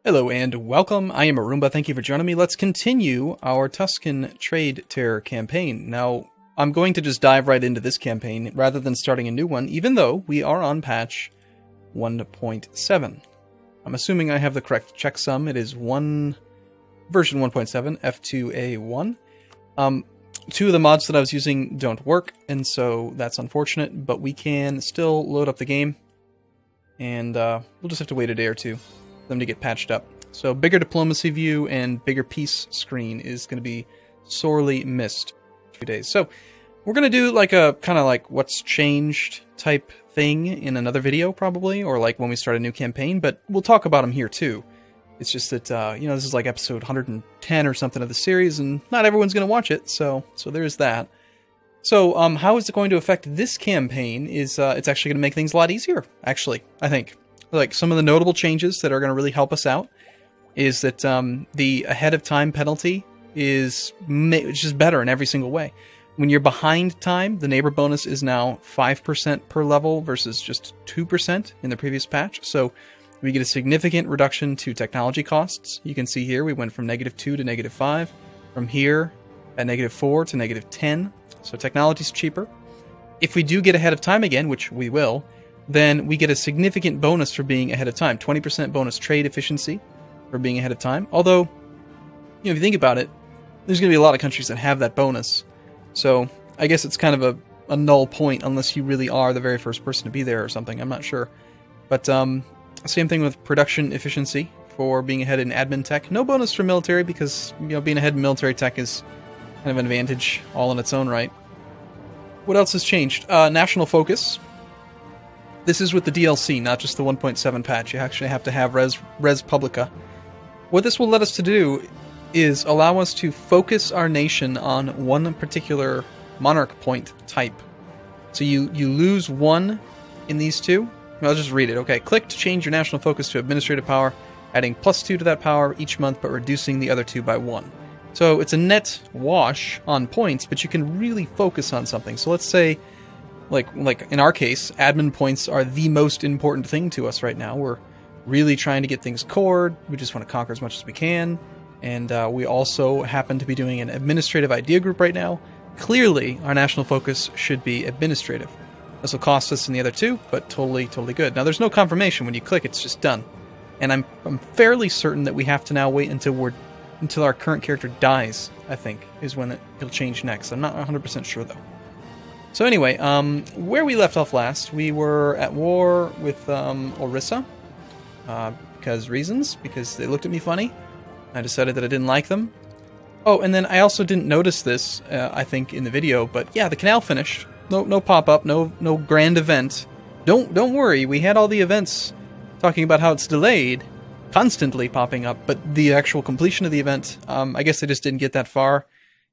Hello and welcome, I am Arumba, thank you for joining me. Let's continue our Tuscan Trade Terror campaign. Now, I'm going to just dive right into this campaign rather than starting a new one, even though we are on patch 1.7. I'm assuming I have the correct checksum. It is version 1.7, F2A1. Two of the mods that I was using don't work, and so that's unfortunate, but we can still load up the game, and we'll just have to wait a day or two for them to get patched up. So bigger diplomacy view and bigger peace screen is going to be sorely missed in 2 days. So we're going to do like a kind of like what's changed type thing in another video probably, or like when we start a new campaign, but we'll talk about them here too. It's just that, this is like episode 110 or something of the series, and not everyone's going to watch it, so there's that. So, how is it going to affect this campaign is, it's actually going to make things a lot easier, actually, I think. Like, some of the notable changes that are going to really help us out is that, the ahead of time penalty is just better in every single way. When you're behind time, the neighbor bonus is now 5% per level versus just 2% in the previous patch, so we get a significant reduction to technology costs. You can see here we went from -2 to -5. From here at -4 to -10. So technology's cheaper. If we do get ahead of time again, which we will, then we get a significant bonus for being ahead of time. 20% bonus trade efficiency for being ahead of time. Although, if you think about it, there's going to be a lot of countries that have that bonus. So I guess it's kind of a null point unless you really are the very first person to be there or something. I'm not sure. But, same thing with production efficiency for being ahead in admin tech. No bonus for military because, being ahead in military tech is kind of an advantage all in its own right. What else has changed? National focus. This is with the DLC, not just the 1.7 patch. You actually have to have Res Publica. What this will let us to do is allow us to focus our nation on one particular monarch point type. So you lose one in these two. I'll just read it. Okay, click to change your national focus to administrative power, adding +2 to that power each month, but reducing the other two by 1. So it's a net wash on points, but you can really focus on something. So let's say, like in our case, admin points are the most important thing to us right now. We're really trying to get things cored. We just want to conquer as much as we can. And we also happen to be doing an administrative idea group right now. Clearly, our national focus should be administrative. This will cost us in the other two, but totally good. Now, there's no confirmation. When you click, it's just done. And I'm fairly certain that we have to now wait until our current character dies, I think, is when it'll change next. I'm not 100% sure, though. So anyway, where we left off last, we were at war with Orissa, because they looked at me funny. I decided that I didn't like them. Oh, and then I also didn't notice this, I think, in the video, but yeah, the canal finished. No pop-up, no grand event. Don't worry, we had all the events talking about how it's delayed, constantly popping up, but the actual completion of the event, I guess they just didn't get that far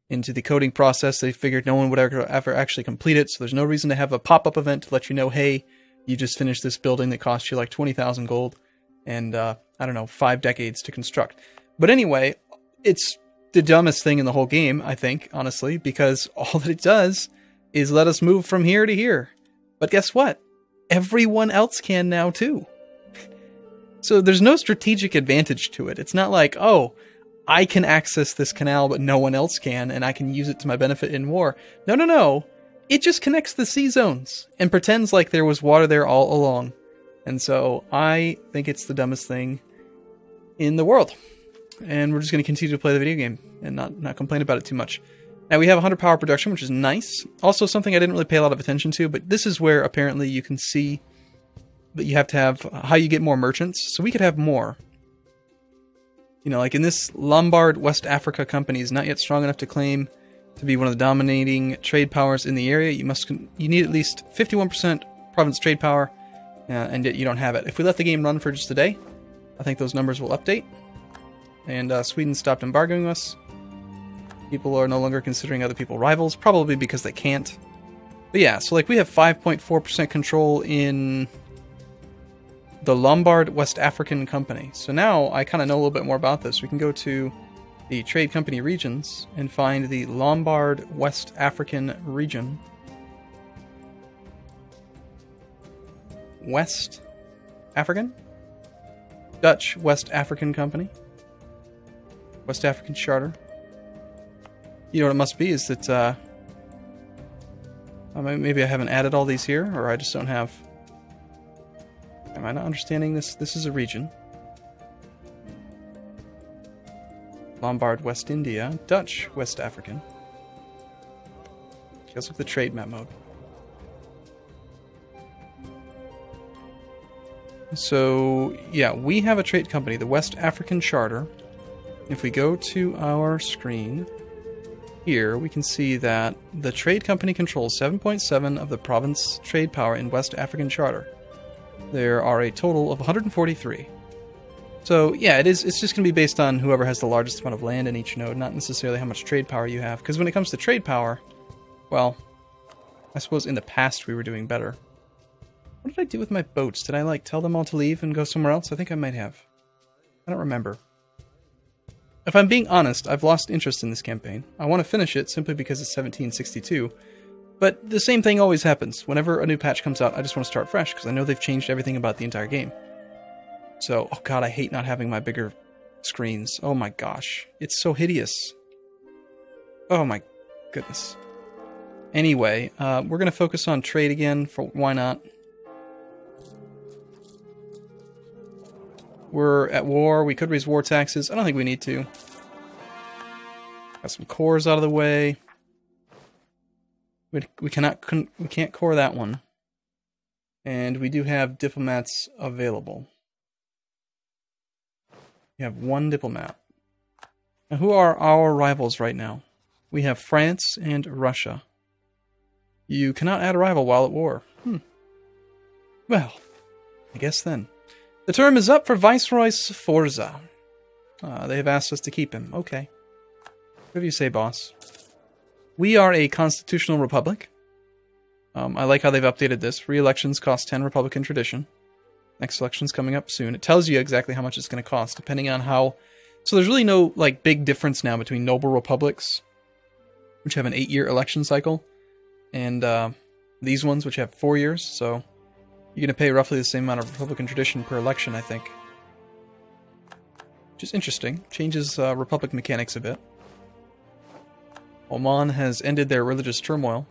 into the coding process. They figured no one would ever actually complete it, so there's no reason to have a pop-up event to let you know, hey, you just finished this building that cost you like 20,000 gold and, 5 decades to construct. But anyway, it's the dumbest thing in the whole game, I think, honestly, because all that it does is let us move from here to here. But guess what? Everyone else can now too. So there's no strategic advantage to it. It's not like, oh, I can access this canal but no one else can, and I can use it to my benefit in war. No. It just connects the sea zones and pretends like there was water there all along. And so I think it's the dumbest thing in the world. And we're just going to continue to play the video game and not complain about it too much. Now we have 100 power production, which is nice. Also something I didn't really pay a lot of attention to, but this is where apparently you can see that you have to have how you get more merchants. So we could have more. Like in this Lombard West Africa company is not yet strong enough to claim to be one of the dominating trade powers in the area. You need at least 51% province trade power, and yet you don't have it. If we let the game run for just a day, I think those numbers will update. And Sweden stopped embargoing us. People are no longer considering other people rivals, probably because they can't. But yeah, so like we have 5.4% control in the Lombard West African Company. So now I kind of know a little bit more about this. We can go to the trade company regions and find the Lombard West African region. West African? Dutch West African Company. West African Charter. You know what it must be is that, maybe I haven't added all these here, or I just don't have... Am I not understanding this? This is a region. Lombard West India. Dutch West African. Okay, let's look at the trade map mode. So, yeah, we have a trade company, the West African Charter. If we go to our screen, here we can see that the trade company controls 7.7 of the province trade power in West African Charter. There are a total of 143. So, yeah, it's just going to be based on whoever has the largest amount of land in each node, not necessarily how much trade power you have. Because when it comes to trade power, well, I suppose in the past we were doing better. What did I do with my boats? Did I, like, tell them all to leave and go somewhere else? I think I might have. I don't remember. If I'm being honest, I've lost interest in this campaign. I want to finish it simply because it's 1762. But the same thing always happens. Whenever a new patch comes out, I just want to start fresh, because I know they've changed everything about the entire game. So, oh god, I hate not having my bigger screens. Oh my gosh. It's so hideous. Oh my goodness. Anyway, we're going to focus on trade again, for why not? We're at war. We could raise war taxes. I don't think we need to. Got some cores out of the way. We can't core that one. And we do have diplomats available. We have one diplomat. Now, who are our rivals right now? We have France and Russia. You cannot add a rival while at war. Well, I guess then. The term is up for Viceroy Sforza. They have asked us to keep him. Okay. What do you say, boss? We are a constitutional republic. I like how they've updated this. Re-elections cost 10 Republican tradition. Next election's coming up soon. It tells you exactly how much it's going to cost, depending on how... So there's really no like big difference now between noble republics, which have an 8-year election cycle, and these ones, which have 4 years. So you're going to pay roughly the same amount of Republican tradition per election, I think. Which is interesting. Changes Republic mechanics a bit. Oman has ended their religious turmoil.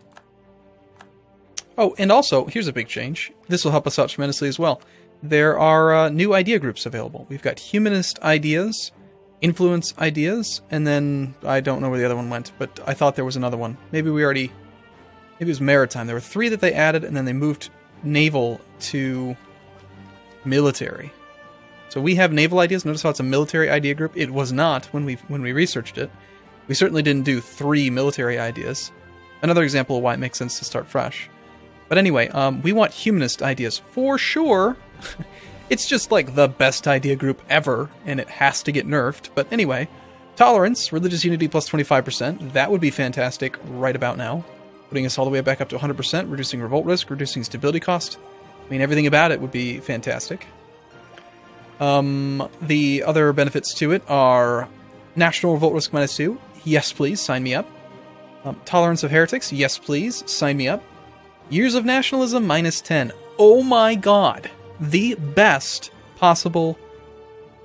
Oh, and also, here's a big change. This will help us out tremendously as well. There are new idea groups available. We've got humanist ideas, influence ideas, and then I don't know where the other one went, but I thought there was another one. Maybe it was maritime. There were 3 that they added, and then they moved naval to military. So we have naval ideas. Notice how it's a military idea group. It was not when we researched it. We certainly didn't do 3 military ideas. Another example of why it makes sense to start fresh. But anyway, we want humanist ideas for sure. It's just like the best idea group ever, and it has to get nerfed. But anyway, tolerance, religious unity plus 25%. That would be fantastic right about now. Putting us all the way back up to 100%, reducing revolt risk, reducing stability cost. I mean, everything about it would be fantastic. The other benefits to it are national revolt risk -2. Yes, please, sign me up. Tolerance of heretics. Yes, please, sign me up. Years of nationalism -10. Oh my god. The best possible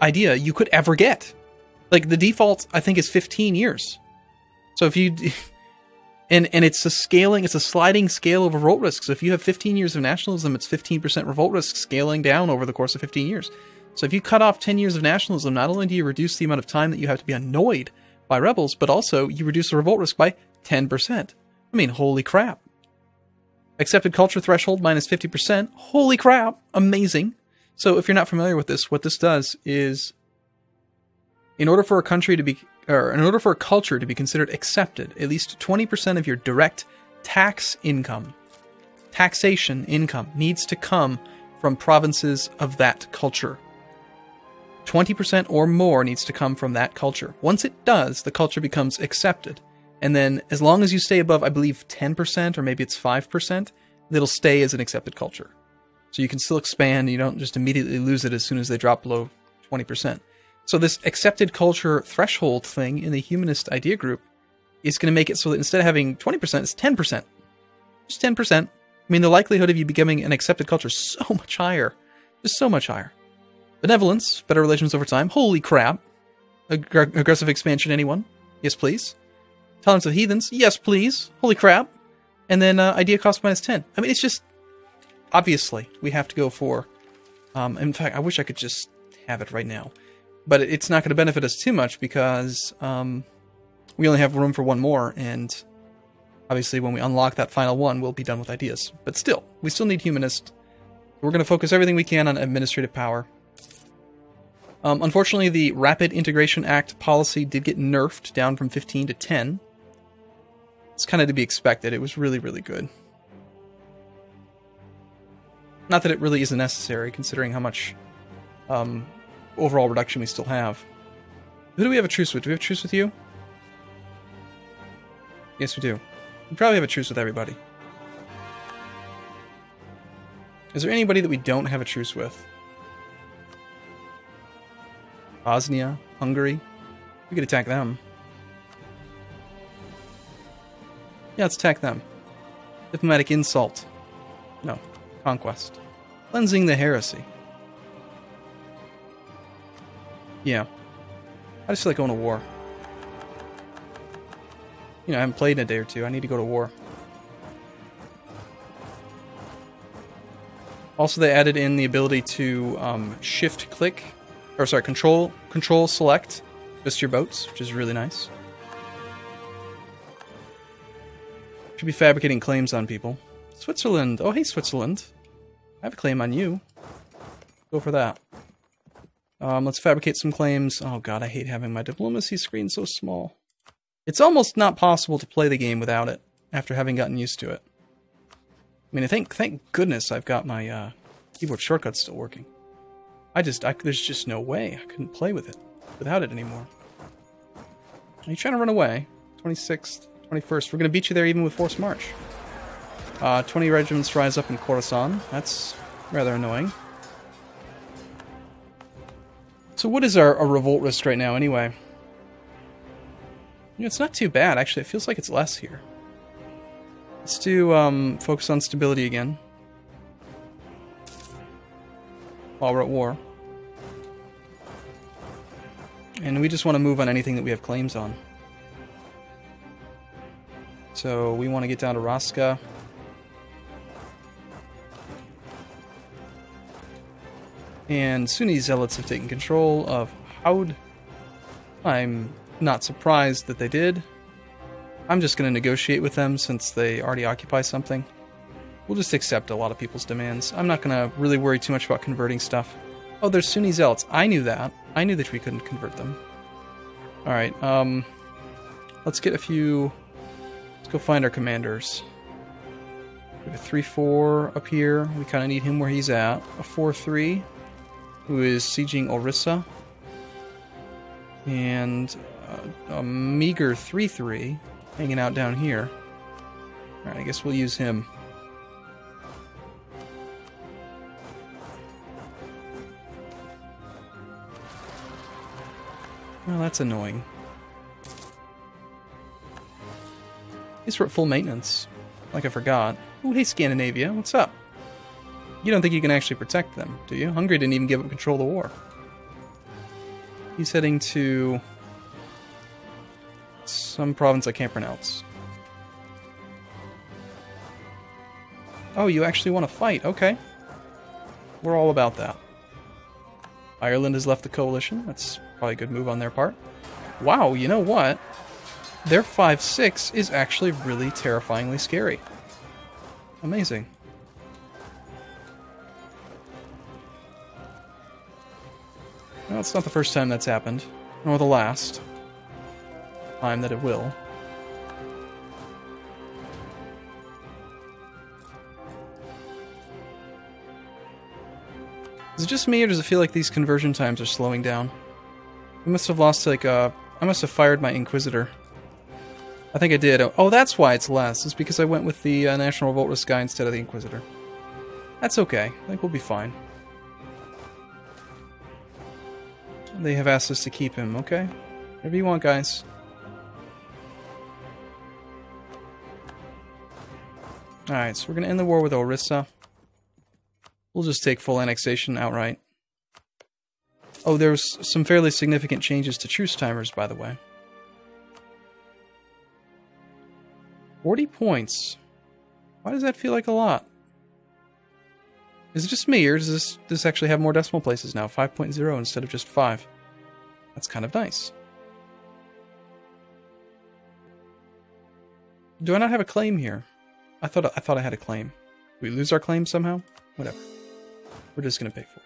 idea you could ever get. Like, the default, I think, is 15 years. So if you... And it's a sliding scale of revolt risk. So if you have 15 years of nationalism, it's 15% revolt risk scaling down over the course of 15 years. So if you cut off 10 years of nationalism, not only do you reduce the amount of time that you have to be annoyed by rebels, but also you reduce the revolt risk by 10%. I mean, holy crap. Accepted culture threshold -50%. Holy crap. Amazing. So if you're not familiar with this, what this does is, in order for a culture to be considered accepted, at least 20% of your direct taxation income needs to come from provinces of that culture. 20% or more needs to come from that culture. Once it does, the culture becomes accepted. And then as long as you stay above, I believe, 10%, or maybe it's 5%, it'll stay as an accepted culture. So you can still expand, you don't just immediately lose it as soon as they drop below 20%. So this accepted culture threshold thing in the humanist idea group is going to make it so that instead of having 20%, it's 10%. Just 10%. I mean, the likelihood of you becoming an accepted culture is so much higher. Just so much higher. Benevolence, better relations over time. Holy crap. Aggressive expansion, anyone? Yes, please. Tolerance of heathens. Yes, please. Holy crap. And then idea cost -10. I mean, it's just... Obviously, we have to go for... in fact, I wish I could just have it right now. But it's not going to benefit us too much because we only have room for one more, and obviously when we unlock that final one, we'll be done with ideas. But still, we still need humanist. We're going to focus everything we can on administrative power. Unfortunately, the Rapid Integration Act policy did get nerfed down from 15 to 10. It's kind of to be expected. It was really, really good. Not that it really isn't necessary, considering how much overall reduction we still have. Who do we have a truce with? Do we have a truce with you? Yes, we do. We probably have a truce with everybody. Is there anybody that we don't have a truce with? Bosnia, Hungary. We could attack them. Yeah, let's attack them. Diplomatic insult. No. Conquest. Cleansing the heresy. Yeah. I just feel like going to war. You know, I haven't played in a day or two. I need to go to war. Also, they added in the ability to shift click, or sorry, control select just your boats, which is really nice. Should be fabricating claims on people. Switzerland. Oh, hey, Switzerland. I have a claim on you. Go for that. Let's fabricate some claims. Oh god, I hate having my diplomacy screen so small. It's almost not possible to play the game without it, after having gotten used to it. I mean, thank goodness I've got my keyboard shortcuts still working. There's just no way I couldn't play with it without it anymore. Are you trying to run away? 26th, 21st. We're going to beat you there even with forced march. 20 regiments rise up in Khorasan. That's rather annoying. So what is our revolt risk right now anyway? You know, it's not too bad, actually. It feels like it's less here. Let's do focus on stability again. While we're at war. And we just want to move on anything that we have claims on. So we want to get down to Raska. And Sunni zealots have taken control of Haud. I'm not surprised that they did. I'm just going to negotiate with them since they already occupy something. We'll just accept a lot of people's demands. I'm not going to really worry too much about converting stuff. Oh, there's Sunni zealots. I knew that. I knew that we couldn't convert them. Alright, let's get a few... Let's go find our commanders. We have a 3-4 up here. We kind of need him where he's at. A 4-3, who is sieging Orissa. And a meager 3-3 hanging out down here. Alright, I guess we'll use him. Well, that's annoying. These were at full maintenance. Like I forgot. Oh, hey Scandinavia, what's up? You don't think you can actually protect them, do you? Hungary didn't even give up control of the war. He's heading to some province I can't pronounce. Oh, you actually want to fight? Okay. We're all about that. Ireland has left the coalition. That's probably a good move on their part. Wow, you know what? Their 5-6 is actually really terrifyingly scary. Amazing. Well, it's not the first time that's happened, nor the last time that it will. Is it just me, or does it feel like these conversion times are slowing down? We must have lost, like, I must have fired my Inquisitor. I think I did. Oh, that's why it's less. It's because I went with the National Revolt Risk guy instead of the Inquisitor. That's okay. I think we'll be fine. They have asked us to keep him, okay? Whatever you want, guys. Alright, so we're going to end the war with Orissa. We'll just take full annexation outright. Oh, there's some fairly significant changes to truce timers, by the way. 40 points. Why does that feel like a lot? Is it just me, or does this actually have more decimal places now? 5.0 instead of just 5. That's kind of nice. Do I not have a claim here? I thought I had a claim. Did we lose our claim somehow? Whatever. We're just gonna pay for it.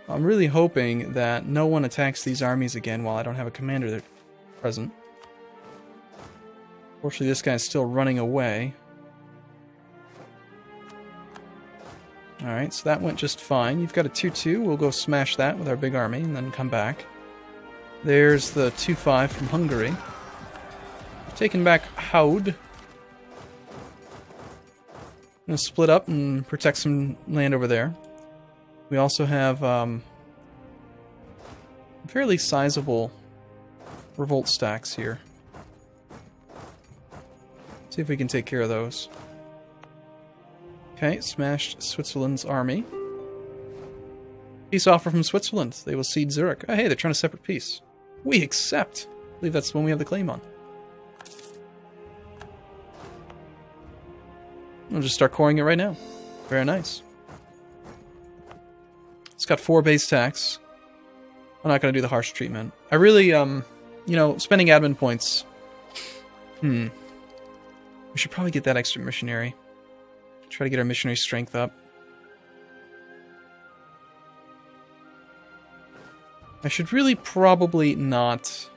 I'm really hoping that no one attacks these armies again while I don't have a commander there present. Fortunately, this guy's still running away. Alright, so that went just fine. You've got a 2-2. We'll go smash that with our big army and then come back. There's the 2-5 from Hungary. Taking back Haud. Gonna split up and protect some land over there. We also have fairly sizable revolt stacks here. See if we can take care of those. Okay, smashed Switzerland's army. Peace offer from Switzerland. They will cede Zurich. Oh, hey, they're trying to separate peace. We accept. I believe that's the one we have the claim on. I'll just start coring it right now. Very nice. It's got 4 base tax. I'm not going to do the harsh treatment. I really, you know, spending admin points. We should probably get that extra missionary. Try to get our missionary strength up. I should really probably not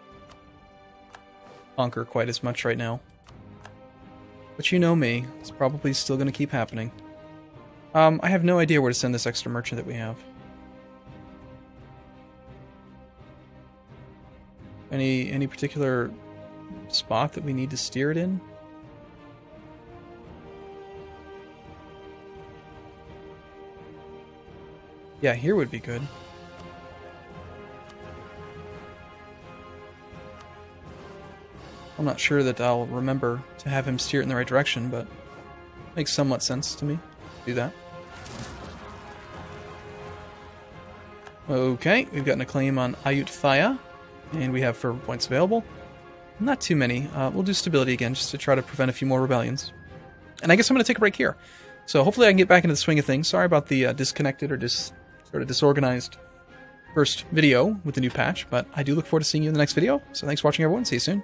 conquer quite as much right now. But you know me, it's probably still going to keep happening. I have no idea where to send this extra merchant that we have. Any particular spot that we need to steer it in? Yeah, here would be good. I'm not sure that I'll remember to have him steer it in the right direction, but it makes somewhat sense to me. Do that. Okay, we've gotten a claim on Ayutthaya, and we have fervor points available. Not too many. We'll do stability again, just to try to prevent a few more rebellions. And I guess I'm going to take a break here. So hopefully I can get back into the swing of things. Sorry about the disconnected or sort of disorganized first video with the new patch, but I do look forward to seeing you in the next video. So thanks for watching, everyone. See you soon.